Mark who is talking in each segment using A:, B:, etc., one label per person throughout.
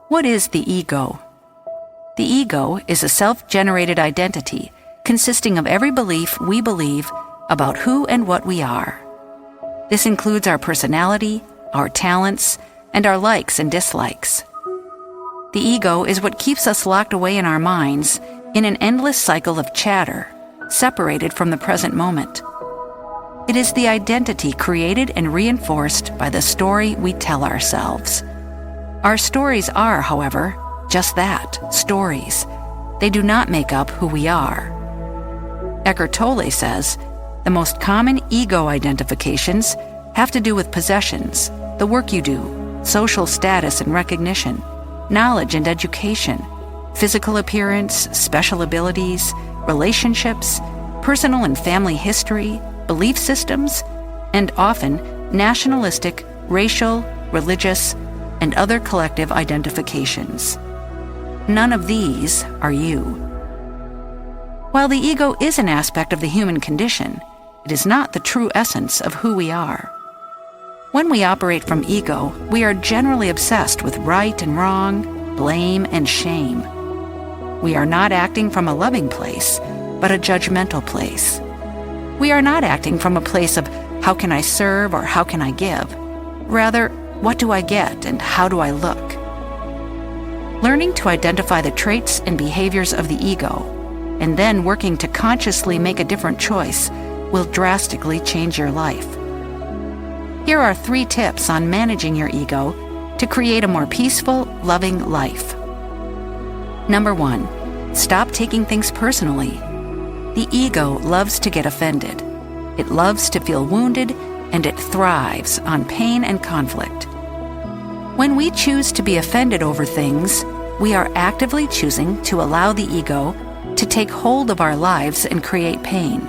A: What is the ego? The ego is a self-generated identity consisting of every belief we believe about who and what we are. This includes our personality, our talents, and our likes and dislikes. The ego is what keeps us locked away in our minds in an endless cycle of chatter, separated from the present moment. It is the identity created and reinforced by the story we tell ourselves. Our stories are, however, just that, stories. They do not make up who we are. Eckhart Tolle says, the most common ego identifications have to do with possessions, the work you do, social status and recognition, knowledge and education, physical appearance, special abilities, relationships, personal and family history, belief systems, and often nationalistic, racial, religious, and other collective identifications. None of these are you. While the ego is an aspect of the human condition, it is not the true essence of who we are. When we operate from ego, we are generally obsessed with right and wrong, blame and shame. We are not acting from a loving place, but a judgmental place. We are not acting from a place of how can I serve or how can I give. Rather, what do I get and how do I look? Learning to identify the traits and behaviors of the ego, and then working to consciously make a different choice, will drastically change your life. Here are 3 tips on managing your ego to create a more peaceful, loving life. Number 1, stop taking things personally. The ego loves to get offended. It loves to feel wounded, and it thrives on pain and conflict. When we choose to be offended over things, we are actively choosing to allow the ego to take hold of our lives and create pain.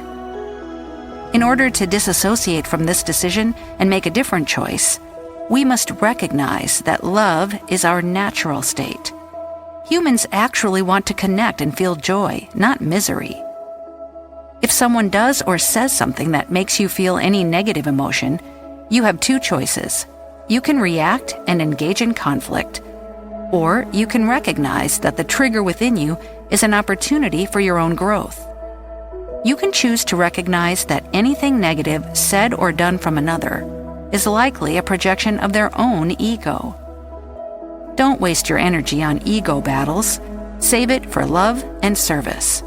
A: In order to disassociate from this decision and make a different choice, we must recognize that love is our natural state. Humans actually want to connect and feel joy, not misery. If someone does or says something that makes you feel any negative emotion, you have 2 choices. You can react and engage in conflict, or you can recognize that the trigger within you is an opportunity for your own growth. You can choose to recognize that anything negative said or done from another is likely a projection of their own ego. Don't waste your energy on ego battles. Save it for love and service.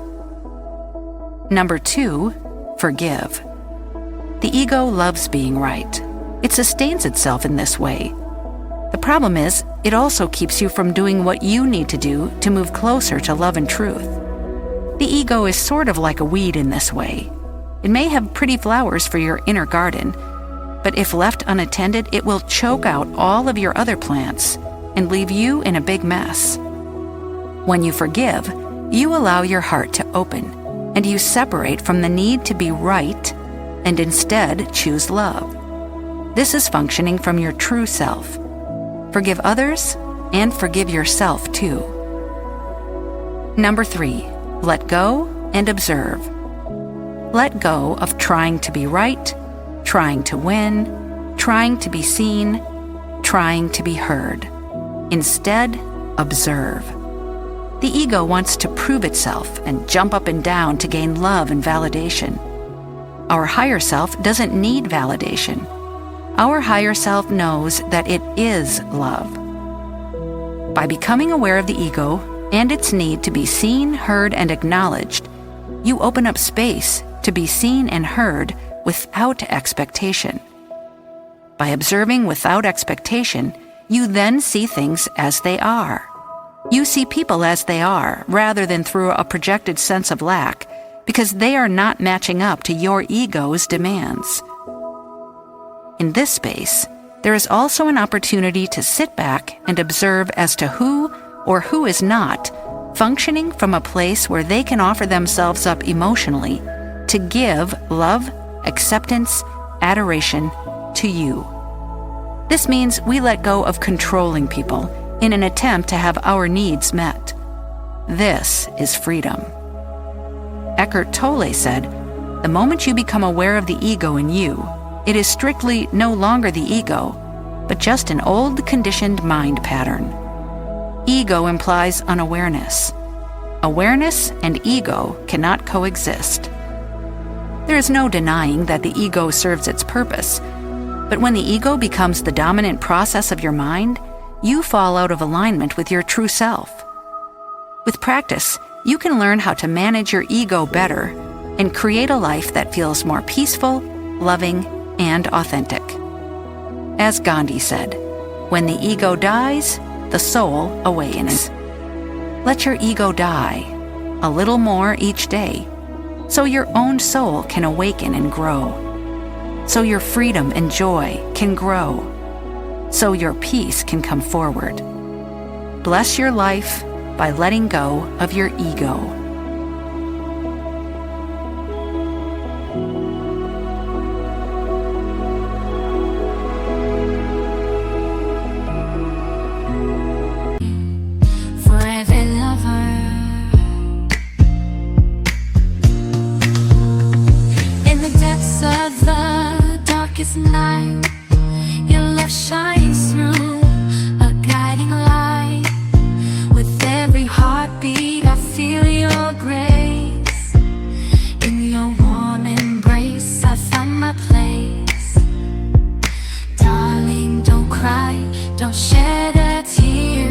A: Number 2, forgive. The ego loves being right. It sustains itself in this way. The problem is, it also keeps you from doing what you need to do to move closer to love and truth. The ego is sort of like a weed in this way. It may have pretty flowers for your inner garden, but if left unattended, it will choke out all of your other plants and leave you in a big mess. When you forgive, you allow your heart to open, and you separate from the need to be right and instead choose love. This is functioning from your true self. Forgive others and forgive yourself too. Number 3, let go and observe. Let go of trying to be right, trying to win, trying to be seen, trying to be heard. Instead, observe. The ego wants to prove itself and jump up and down to gain love and validation. Our higher self doesn't need validation. Our higher self knows that it is love. By becoming aware of the ego and its need to be seen, heard, and acknowledged, you open up space to be seen and heard without expectation. By observing without expectation, you then see things as they are. You see people as they are, rather than through a projected sense of lack, because they are not matching up to your ego's demands. In this space, there is also an opportunity to sit back and observe as to who or who is not functioning from a place where they can offer themselves up emotionally to give love, acceptance, adoration to you. This means we let go of controlling people in an attempt to have our needs met. This is freedom. Eckhart Tolle said, "The moment you become aware of the ego in you, it is strictly no longer the ego, but just an old conditioned mind pattern. ego implies unawareness. Awareness and ego cannot coexist. There is no denying that the ego serves its purpose, but when the ego becomes the dominant process of your mind, you fall out of alignment with your true self. With practice, you can learn how to manage your ego better and create a life that feels more peaceful, loving, and authentic. As Gandhi said, "When the ego dies, the soul awakens." Let your ego die, a little more each day, so your own soul can awaken and grow, so your freedom and joy can grow, so your peace can come forward. Bless your life by letting go of your ego.
B: Night, your love shines through, a guiding light. With every heartbeat I feel your grace. In your warm embrace I find my place. Darling, don't cry, don't shed a tear,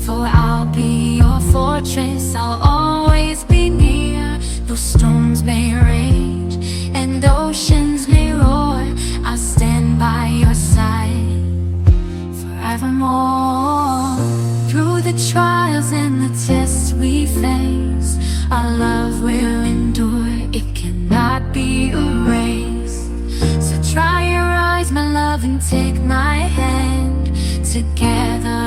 B: for I'll be your fortress, I'll always be near. Though storms may rage and oceans may roar, I'll stand by your side forevermore. Through the trials and the tests we face, our love will endure, it cannot be erased. So dry your eyes, my love, and take my hand. Together